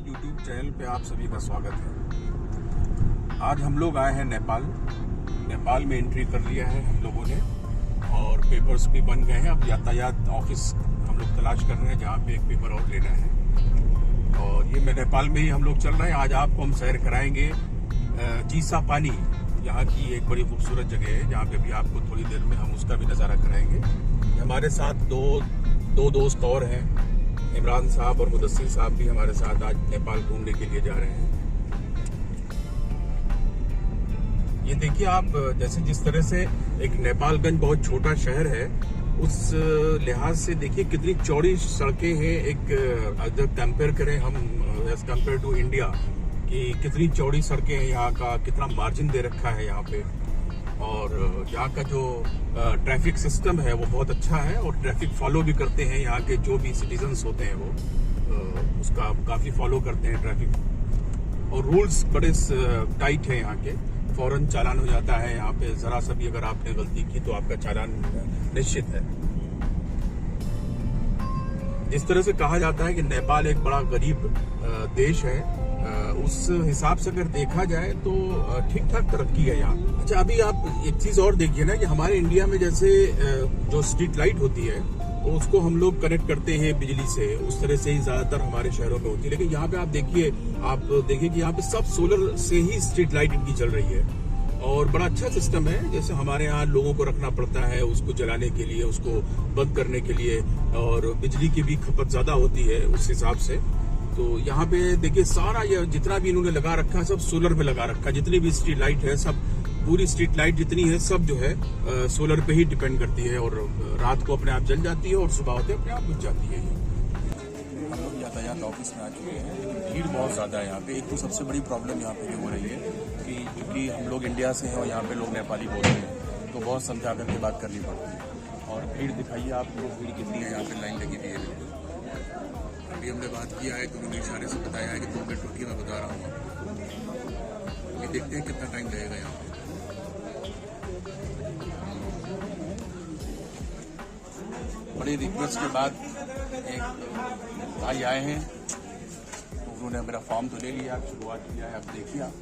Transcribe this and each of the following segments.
YouTube channel पे आप सभी का स्वागत है। आज हम लोग आए हैं नेपाल में एंट्री कर लिया है हम लोगों ने और पेपर्स भी बन गए हैं। अब यातायात ऑफिस हम लोग तलाश कर रहे हैं जहाँ पे एक पेपर और लेना है और ये नेपाल में ही हम लोग चल रहे हैं। आज आपको हम सैर कराएंगे जीसा पानी, यहाँ की एक बड़ी खूबसूरत जगह है जहाँ पे भी आपको थोड़ी देर में हम उसका भी नज़ारा कराएंगे। हमारे साथ दो दोस्त और हैं, इमरान साहब और मुदस्सिर साहब भी हमारे साथ आज नेपाल घूमने के लिए जा रहे हैं। ये देखिए आप, जैसे जिस तरह से एक नेपालगंज बहुत छोटा शहर है उस लिहाज से देखिए कितनी चौड़ी सड़कें हैं। एक अगर कंपेयर करें हम एज कंपेयर टू इंडिया कि कितनी चौड़ी सड़कें हैं, यहाँ का कितना मार्जिन दे रखा है यहाँ पे, और यहाँ का जो ट्रैफिक सिस्टम है वो बहुत अच्छा है और ट्रैफिक फॉलो भी करते हैं। यहाँ के जो भी सिटीजन्स होते हैं वो उसका काफ़ी फॉलो करते हैं ट्रैफिक, और रूल्स बड़े टाइट हैं यहाँ के। फौरन चालान हो जाता है यहाँ पे, ज़रा सा भी अगर आपने गलती की तो आपका चालान निश्चित है। इस तरह से कहा जाता है कि नेपाल एक बड़ा गरीब देश है, उस हिसाब से अगर देखा जाए तो ठीक ठाक तरक्की है यहाँ। अच्छा, अभी आप एक चीज और देखिए ना कि हमारे इंडिया में जैसे जो स्ट्रीट लाइट होती है तो उसको हम लोग कनेक्ट करते हैं बिजली से, उस तरह से ही ज्यादातर हमारे शहरों में होती है। लेकिन यहाँ पे आप देखिए कि यहाँ पे सब सोलर से ही स्ट्रीट लाइट इनकी चल रही है और बड़ा अच्छा सिस्टम है। जैसे हमारे यहाँ लोगों को रखना पड़ता है उसको जलाने के लिए, उसको बंद करने के लिए, और बिजली की भी खपत ज्यादा होती है उस हिसाब से। तो यहाँ पे देखिए सारा ये जितना भी इन्होंने लगा रखा है सब सोलर पे लगा रखा है। जितनी भी स्ट्रीट लाइट है सब, पूरी स्ट्रीट लाइट जितनी है सब जो है सोलर पे ही डिपेंड करती है और रात को अपने आप जल जाती है और सुबह होते अपने आप बुझ जाती है। हम लोग यातायात ऑफिस में आ चुके हैं, लेकिन भीड़ बहुत ज़्यादा है यहाँ पे। एक तो सबसे बड़ी प्रॉब्लम यहाँ पे ये हो रही है कि क्योंकि हम लोग इंडिया से हैं और यहाँ पे लोग नेपाली बोलते हैं तो बहुत समझा करके बात करनी पड़ती है। और भीड़ दिखाइए आपको, भीड़ कितनी है यहाँ पे, लाइन लगी हुई है। अभी हमने बात किया है तो उन्होंने इशारे से बताया है कि 2 मिनट रुकिए, मैं बता रहा हूँ। ये देखते हैं कितना टाइम लगेगा यहाँ पे। बड़ी रिक्वेस्ट के बाद एक भाई आए हैं, उन्होंने मेरा फॉर्म तो ले लिया, शुरुआत किया है। अब देखिए आप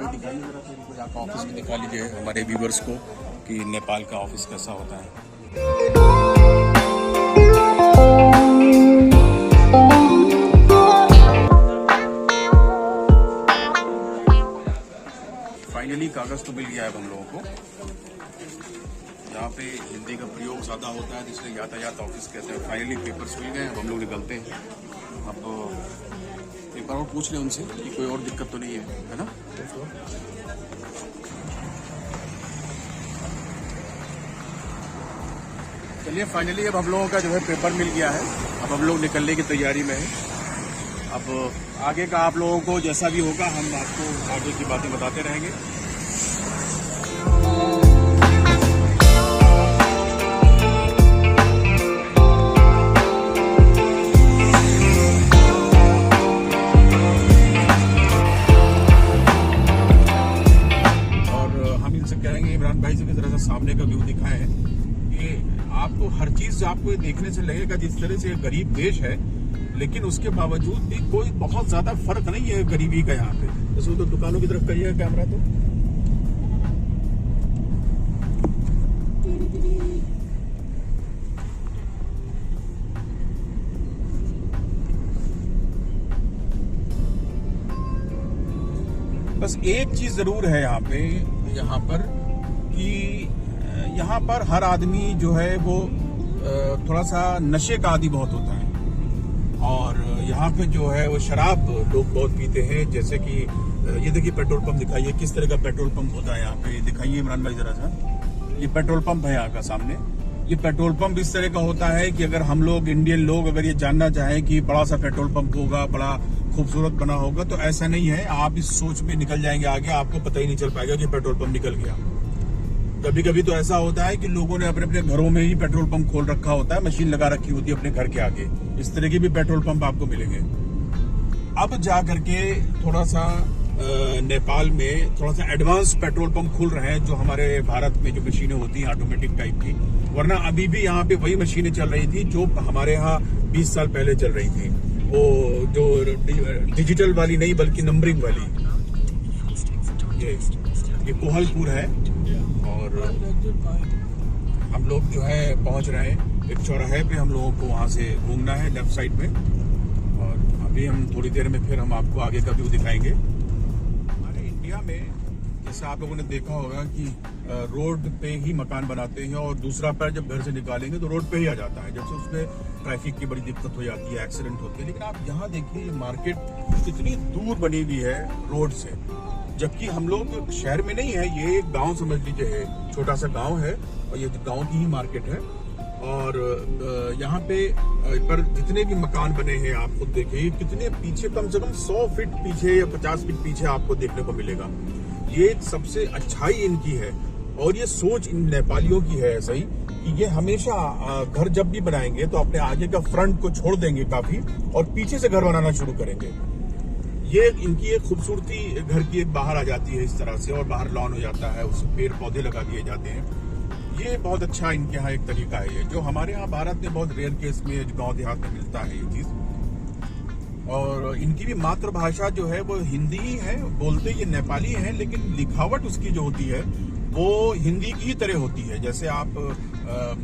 दिखाइए जरा, फिर आपका ऑफिस में दिखा लीजिए हमारे व्यूवर्स को कि नेपाल का ऑफिस कैसा होता है। फाइनली कागज तो मिल गया है हम लोगों को। यहाँ पे हिंदी का प्रयोग ज्यादा होता है जिसलिए यातायात ऑफिस कहते हैं। फाइनली पेपर्स मिल गए, अब हम लोग निकलते हैं। अब एक बार और पूछ लें उनसे कि कोई और दिक्कत तो नहीं है ना। चलिए फाइनली अब हम लोगों का जो है पेपर मिल गया है। अब हम लोग निकलने की तैयारी में हैं। अब आगे का आप लोगों को जैसा भी होगा हम आपको आगे की बातें बताते रहेंगे। और हम इनसे कहेंगे, इमरान भाई से किस तरह से सामने का व्यू दिखाएं कि आपको हर चीज आपको देखने से लगेगा जिस तरह से एक गरीब देश है, लेकिन उसके बावजूद भी कोई बहुत ज्यादा फर्क नहीं है गरीबी का यहाँ पे। जैसे तो दुकानों की तरफ करिएगा कैमरा तो बस एक चीज जरूर है यहाँ पर कि यहाँ पर हर आदमी जो है वो थोड़ा सा नशे का आदी बहुत होता है और यहाँ पे जो है वो शराब लोग बहुत पीते हैं। जैसे कि ये देखिए पेट्रोल पंप दिखाइए, किस तरह का पेट्रोल पंप होता है यहाँ पे, दिखाइए इमरान भाई जरा सा। ये पेट्रोल पंप है यहाँ का सामने। ये पेट्रोल पंप इस तरह का होता है कि अगर हम लोग इंडियन लोग अगर ये जानना चाहें कि बड़ा सा पेट्रोल पंप होगा, बड़ा खूबसूरत बना होगा, तो ऐसा नहीं है। आप इस सोच में निकल जाएंगे आगे, आपको पता ही नहीं चल पाएगा कि पेट्रोल पंप निकल गया। कभी कभी तो ऐसा होता है कि लोगों ने अपने अपने घरों में ही पेट्रोल पंप खोल रखा होता है, मशीन लगा रखी होती है अपने घर के आगे। इस तरह के भी पेट्रोल पंप आपको मिलेंगे। अब जा करके थोड़ा सा नेपाल में थोड़ा सा एडवांस पेट्रोल पंप खुल रहे हैं, जो हमारे भारत में जो मशीनें होती हैं ऑटोमेटिक टाइप की, वरना अभी भी यहाँ पे वही मशीनें चल रही थी जो हमारे यहाँ 20 साल पहले चल रही थी। वो जो डिजिटल वाली नहीं बल्कि नंबरिंग वाली, ये कोहलपुर है। और हम लोग जो है पहुंच रहे हैं एक चौराहे पे, हम लोगों को वहां से घूमना है लेफ्ट साइड में, और अभी हम थोड़ी देर में फिर हम आपको आगे का व्यू दिखाएंगे। हमारे इंडिया में जैसे आप लोगों ने देखा होगा कि रोड पे ही मकान बनाते हैं और दूसरा पैर जब घर से निकालेंगे तो रोड पे ही आ जाता है, जबसे उसमें ट्रैफिक की बड़ी दिक्कत हो जाती है, एक्सीडेंट होते हैं। लेकिन आप यहाँ देखिए, ये मार्केट कितनी दूर बनी हुई है रोड से, जबकि हम लोग शहर में नहीं है, ये एक गांव समझ लीजिए है, छोटा सा गांव है और ये गांव की ही मार्केट है। और यहाँ पे पर जितने भी मकान बने हैं आप खुद देखिए, कितने पीछे, कम से कम 100 फीट पीछे या 50 फीट पीछे आपको देखने को मिलेगा। ये सबसे अच्छाई इनकी है और ये सोच इन नेपालियों की है ऐसा ही कि ये हमेशा घर जब भी बनाएंगे तो अपने आगे का फ्रंट को छोड़ देंगे काफी और पीछे से घर बनाना शुरू करेंगे। ये इनकी एक खूबसूरती घर की एक बाहर आ जाती है इस तरह से, और बाहर लॉन हो जाता है, उसमें पेड़ पौधे लगा दिए जाते हैं। ये बहुत अच्छा इनके यहाँ एक तरीका है, ये जो हमारे यहाँ भारत में बहुत रेयर केस में गांव देहात में मिलता है ये चीज। और इनकी भी मातृभाषा जो है वो हिंदी ही है, बोलते ये नेपाली है, लेकिन लिखावट उसकी जो होती है वो हिंदी की ही तरह होती है। जैसे आप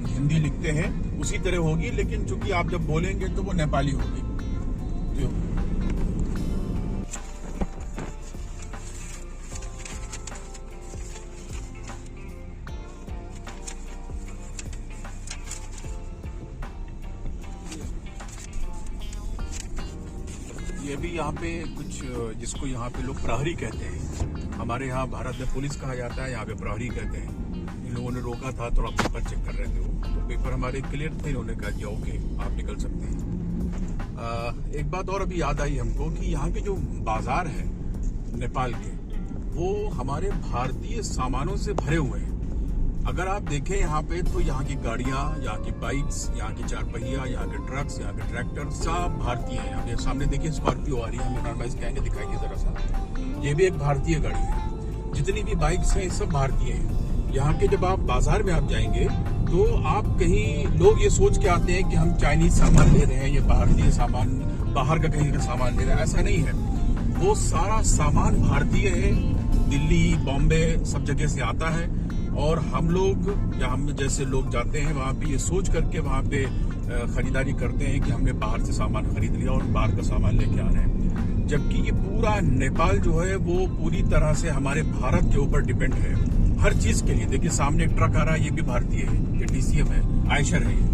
हिंदी लिखते हैं उसी तरह होगी, लेकिन चूंकि आप जब बोलेंगे तो वो नेपाली होगी। तो ये भी यहाँ पे कुछ, जिसको यहाँ पे लोग प्रहरी कहते हैं, हमारे यहाँ भारत में पुलिस कहा जाता है, यहाँ पे प्रहरी कहते हैं। इन लोगों ने रोका था, थोड़ा पेपर चेक कर रहे थे वो, तो पेपर हमारे क्लियर थे, इन्होंने कहा कि ओके आप निकल सकते हैं। एक बात और अभी याद आई हमको कि यहाँ के जो बाजार है नेपाल के, वो हमारे भारतीय सामानों से भरे हुए हैं। अगर आप देखें यहाँ पे तो यहाँ की गाड़ियाँ, यहाँ की बाइक्स, यहाँ की चार पहिया, यहाँ के ट्रक्स, यहाँ के ट्रैक्टर सब भारतीय हैं। यहाँ सामने देखिए स्कॉर्पियो आ रही है, हम इमरान भाई से कहेंगे दिखाएंगे जरा सा, ये भी एक भारतीय गाड़ी है। जितनी भी बाइक्स हैं सब भारतीय हैं। यहाँ के जब आप बाजार में आप जाएंगे तो आप कहीं, लोग ये सोच के आते हैं कि हम चाइनीज सामान ले रहे हैं, ये भारतीय सामान, बाहर का कहीं का सामान ले रहे हैं, ऐसा नहीं है। वो सारा सामान भारतीय है, दिल्ली, बॉम्बे सब जगह से आता है। और हम लोग या हम जैसे लोग जाते हैं वहाँ पे ये सोच करके वहाँ पे खरीदारी करते हैं कि हमने बाहर से सामान खरीद लिया और बाहर का सामान लेके आ रहे हैं, जबकि ये पूरा नेपाल जो है वो पूरी तरह से हमारे भारत के ऊपर डिपेंड है हर चीज के लिए। देखिए सामने एक ट्रक आ रहा है, ये भी भारतीय है, ये DCM है, आयशर है ये।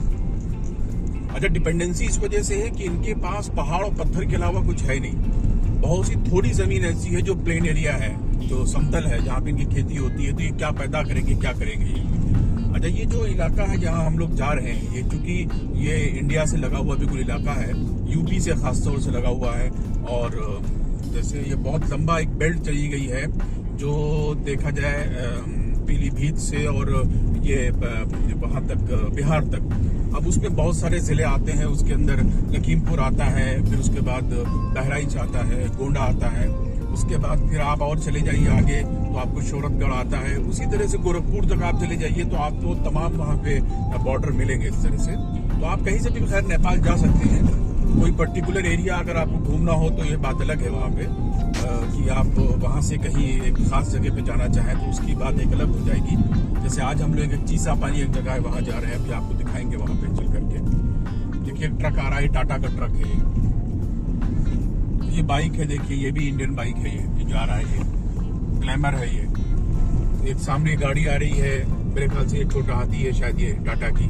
अच्छा, डिपेंडेंसी इस वजह से है कि इनके पास पहाड़ और पत्थर के अलावा कुछ है नहीं। बहुत सी थोड़ी जमीन ऐसी है जो प्लेन एरिया है, जो समतल है, जहाँ पे इनकी खेती होती है, तो ये क्या पैदा करेंगे, क्या करेंगे ये। अच्छा, ये जो इलाका है जहाँ हम लोग जा रहे हैं, ये चूंकि ये इंडिया से लगा हुआ बिल्कुल इलाका है, यूपी से खासतौर से लगा हुआ है, और जैसे ये बहुत लंबा एक बेल्ट चली गई है जो देखा जाए पीलीभीत से और ये वहाँ तक बिहार तक। अब उसमें बहुत सारे जिले आते हैं, उसके अंदर लखीमपुर आता है, फिर उसके बाद बहराइच आता है, गोंडा आता है, उसके बाद फिर आप और चले जाइए आगे तो आपको शोरतगढ़ आता है, उसी तरह से गोरखपुर तक आप चले जाइए तो आपको तमाम वहाँ पे बॉर्डर मिलेंगे इस तरह से। तो आप कहीं से भी खैर नेपाल जा सकते हैं। कोई पर्टिकुलर एरिया अगर आपको घूमना हो तो ये बात अलग है वहाँ पे, कि आप वहाँ से कहीं एक खास जगह पे जाना चाहें तो उसकी बात एक अलग हो जाएगी। जैसे आज हम लोग एक चीसा पानी एक जगह है, वहाँ जा रहे हैं, अभी आपको दिखाएंगे वहाँ पे चल करके। देखिए एक ट्रक आ रहा है, टाटा का ट्रक है ये बाइक है, देखिए ये भी इंडियन बाइक है, ये जा रहा है, ये ग्लैमर है। ये एक सामने गाड़ी आ रही है, मेरे ख्याल से ये छोटा हाथी है शायद, ये टाटा की,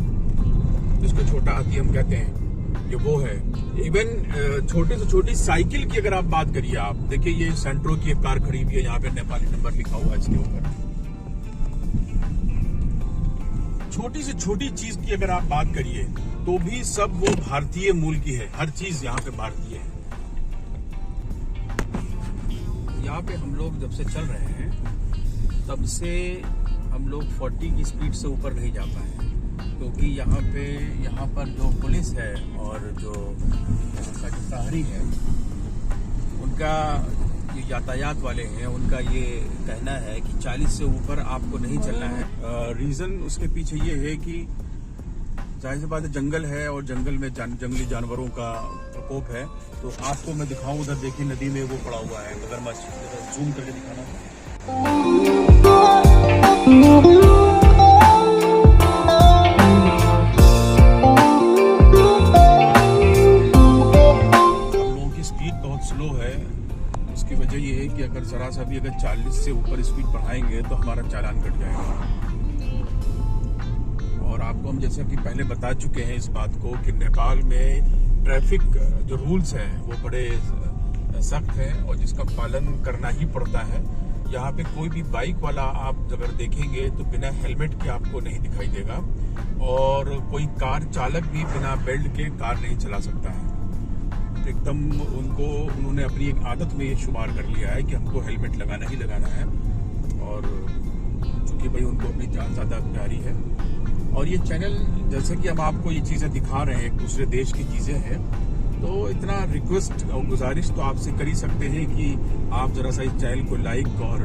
जिसको छोटा हाथी हम कहते हैं, ये वो है। इवन छोटे से छोटी साइकिल की अगर आप बात करिए, आप देखिए ये सेंट्रो की एक कार खड़ी हुई है, यहाँ पे नेपाली नंबर लिखा हुआ है इसके ऊपर। छोटी से छोटी चीज की अगर आप बात करिए तो भी सब वो भारतीय मूल की है, हर चीज यहाँ पे भारतीय है। यहाँ पे हम लोग जब से चल रहे हैं तब से हम लोग 40 की स्पीड से ऊपर नहीं जा पाए, क्योंकि यहाँ पर जो पुलिस है और जो यहाँ का जो प्रहरी है, उनका जो यातायात वाले हैं, उनका ये कहना है कि 40 से ऊपर आपको नहीं चलना है। रीजन उसके पीछे ये है कि जाहिर सी बात है जंगल है और जंगल में जंगली जानवरों का प्रकोप है। तो आपको मैं दिखाऊं, उधर देखिए नदी में वो पड़ा हुआ है मगरमच्छ, जूम करके दिखाना। हम लोगों की स्पीड बहुत स्लो है। उसकी वजह ये है कि अगर जरा सा भी अगर 40 से ऊपर स्पीड बढ़ाएंगे तो हमारा चालान कट जाएगा। और आपको हम जैसे कि पहले बता चुके हैं इस बात को कि नेपाल में ट्रैफिक जो रूल्स हैं वो बड़े सख्त हैं और जिसका पालन करना ही पड़ता है। यहाँ पे कोई भी बाइक वाला आप अगर देखेंगे तो बिना हेलमेट के आपको नहीं दिखाई देगा, और कोई कार चालक भी बिना बेल्ट के कार नहीं चला सकता है। एकदम उन्होंने अपनी एक आदत में ये शुमार कर लिया है कि हमको हेलमेट लगाना ही लगाना है, और चूंकि भाई उनको अपनी जान ज़्यादा प्यारी है। और ये चैनल जैसे कि हम आपको ये चीज़ें दिखा रहे हैं, एक दूसरे देश की चीज़ें हैं, तो इतना रिक्वेस्ट और गुजारिश तो आपसे कर ही सकते हैं कि आप ज़रा सा इस चैनल को लाइक और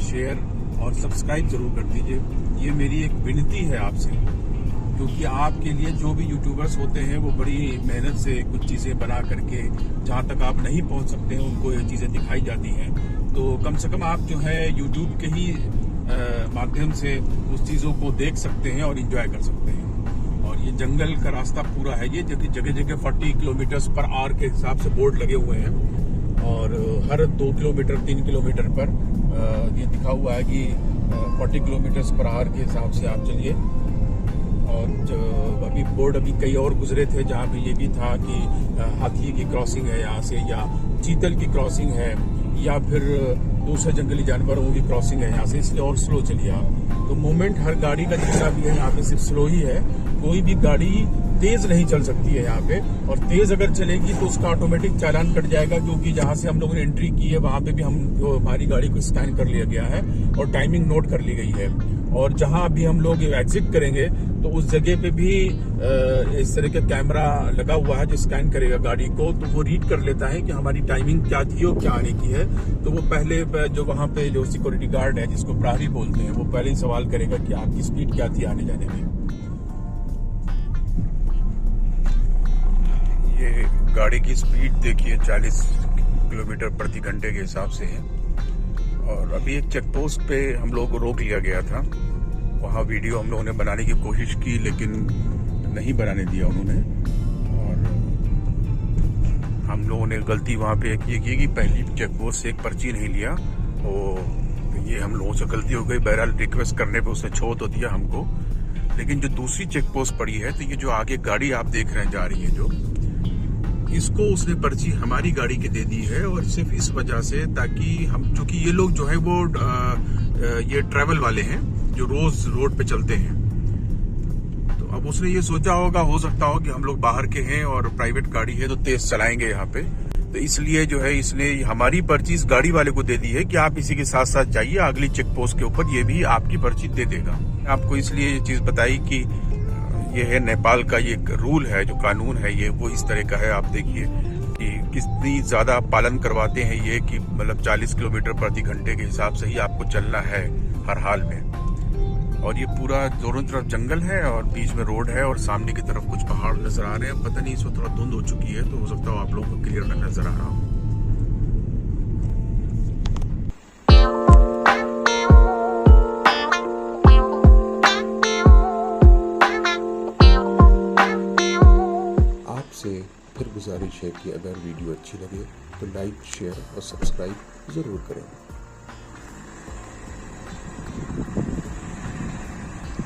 शेयर और सब्सक्राइब ज़रूर कर दीजिए। ये मेरी एक विनती है आपसे, क्योंकि आपके लिए जो भी यूट्यूबर्स होते हैं वो बड़ी मेहनत से कुछ चीज़ें बना करके जहाँ तक आप नहीं पहुँच सकते हैं उनको ये चीज़ें दिखाई जाती हैं। तो कम से कम आप जो है यूट्यूब के ही माध्यम से उस चीज़ों को देख सकते हैं और एंजॉय कर सकते हैं। और ये जंगल का रास्ता पूरा है, ये जगह जगह 40 किलोमीटर पर आवर के हिसाब से बोर्ड लगे हुए हैं, और हर 2 किलोमीटर 3 किलोमीटर पर ये दिखा हुआ है कि 40 किलोमीटर पर आवर के हिसाब से आप चलिए। और अभी बोर्ड अभी कई और गुजरे थे जहाँ पे ये भी था कि हाथी की क्रॉसिंग है यहाँ से, या चीतल की क्रॉसिंग है, या फिर दूसरे जंगली जानवरों की क्रॉसिंग है यहाँ से, इसलिए और स्लो चलिए आप। तो मूवमेंट हर गाड़ी का जितना भी है यहाँ पे सिर्फ स्लो ही है, कोई भी गाड़ी तेज नहीं चल सकती है यहाँ पे। और तेज अगर चलेगी तो उसका ऑटोमेटिक चालान कट जाएगा, क्योंकि जहाँ से हम लोगों ने एंट्री की है वहाँ पे भी हमारी गाड़ी को स्कैन कर लिया गया है और टाइमिंग नोट कर ली गई है। और जहाँ अभी हम लोग एग्जिट करेंगे तो उस जगह पे भी इस तरह का कैमरा लगा हुआ है जो स्कैन करेगा गाड़ी को, तो वो रीड कर लेता है कि हमारी टाइमिंग क्या थी और क्या आने की है। तो वो पहले जो वहाँ पे जो सिक्योरिटी गार्ड है जिसको प्रहरी बोलते हैं, वो पहले ही सवाल करेगा कि आपकी स्पीड क्या थी आने जाने में। ये गाड़ी की स्पीड देखिए 40 किलोमीटर प्रति घंटे के हिसाब से है। और अभी एक चेक पोस्ट पे हम लोगों को रोक लिया गया था, वहाँ वीडियो हम लोगों ने बनाने की कोशिश की लेकिन नहीं बनाने दिया उन्होंने। और हम लोगों ने गलती वहाँ पे ये की कि पहली चेक पोस्ट से एक पर्ची नहीं लिया, तो ये हम लोगों से गलती हो गई। बहरहाल रिक्वेस्ट करने पे उसने छोड़ तो दिया हमको। लेकिन जो दूसरी चेक पोस्ट पड़ी है, तो ये जो आगे गाड़ी आप देख रहे हैं जा रही है जो, इसको उसने पर्ची हमारी गाड़ी के दे दी है, और सिर्फ इस वजह से ताकि हम, चूंकि ये लोग जो है वो ये ट्रैवल वाले हैं जो रोज रोड पे चलते हैं, तो अब उसने ये सोचा होगा, हो सकता हो कि हम लोग बाहर के हैं और प्राइवेट गाड़ी है तो तेज चलाएंगे यहाँ पे, तो इसलिए जो है इसने हमारी पर्ची इस गाड़ी वाले को दे दी है कि आप इसी के साथ साथ जाइए, अगली चेक पोस्ट के ऊपर ये भी आपकी पर्ची दे देगा। आपको इसलिए ये चीज बताई कि ये है नेपाल का ये रूल है, जो कानून है ये वो इस तरह का है। आप देखिए कि कितनी ज्यादा पालन करवाते हैं ये, कि मतलब 40 किलोमीटर प्रति घंटे के हिसाब से ही आपको चलना है हर हाल में। और ये पूरा दोनों तरफ जंगल है और बीच में रोड है, और सामने की तरफ कुछ पहाड़ नजर आ रहे हैं। पता नहीं इस वक्त थोड़ा धुंध हो चुकी है, तो हो सकता है आप लोगों को क्लियर नजर आ रहा हो। फिर गुजारिश है कि अगर वीडियो अच्छी लगे तो लाइक, शेयर और सब्सक्राइब ज़रूर करें।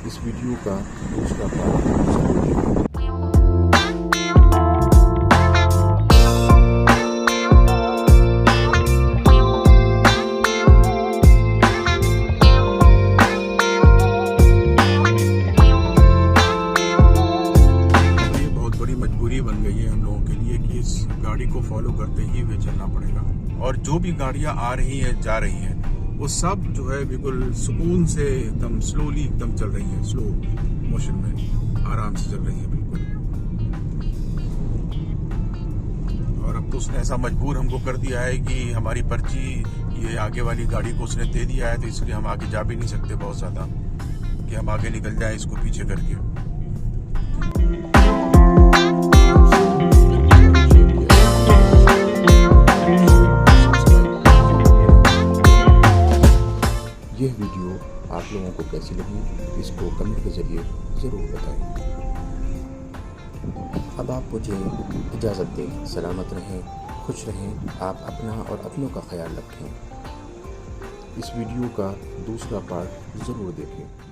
इस वीडियो का दूसरा पार्ट जरूर देखें। बन गई है हम लोगों के लिए कि इस गाड़ी को फॉलो करते ही हुए चलना पड़ेगा। और जो भी गाड़ियां आ रही हैं जा रही हैं वो सब जो है बिल्कुल सुकून से एकदम स्लोली एकदम चल रही है, स्लो मोशन में आराम से चल रही है बिल्कुल। और अब तो उसने ऐसा मजबूर हमको कर दिया है कि हमारी पर्ची ये आगे वाली गाड़ी को उसने दे दिया है, तो इसलिए हम आगे जा भी नहीं सकते बहुत ज्यादा कि हम आगे निकल जाए इसको पीछे करके। यह वीडियो आप लोगों को कैसी लगी इसको कमेंट के ज़रिए ज़रूर बताएं। अब आप मुझे इजाज़त दें। सलामत रहें, खुश रहें, आप अपना और अपनों का ख्याल रखें। इस वीडियो का दूसरा पार्ट ज़रूर देखें।